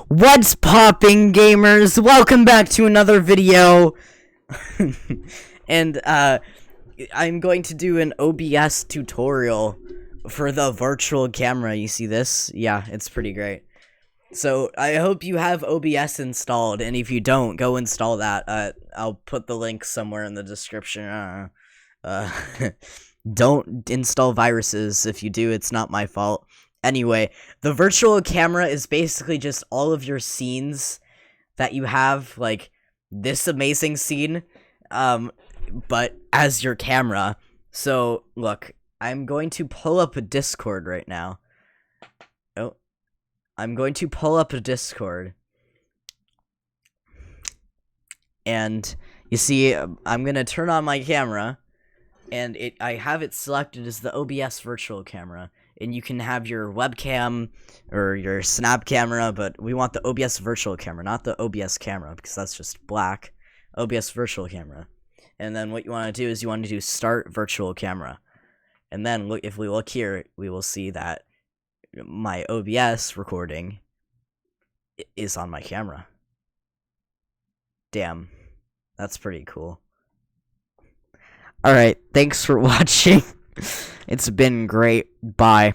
What's popping, gamers? Welcome back to another video. And I'm going to do an OBS tutorial for the virtual camera. You see this? Yeah, it's pretty great. So I hope you have OBS installed, and if you don't, go install that. I'll put the link somewhere in the description. Don't install viruses. If you do, it's not my fault. Anyway, the virtual camera is basically just all of your scenes that you have, like this amazing scene, but as your camera. So, look, I'm going to pull up a Discord right now. Oh, I'm going to pull up a Discord. And, you see, I'm going to turn on my camera, and I have it selected as the OBS virtual camera. And you can have your webcam or your snap camera, but we want the OBS virtual camera, not the OBS camera, because that's just black. OBS virtual camera. And then what you want to do is you want to do start virtual camera. And then look, if we look here, we will see that my OBS recording is on my camera. Damn, that's pretty cool. Alright, thanks for watching. It's been great. Bye.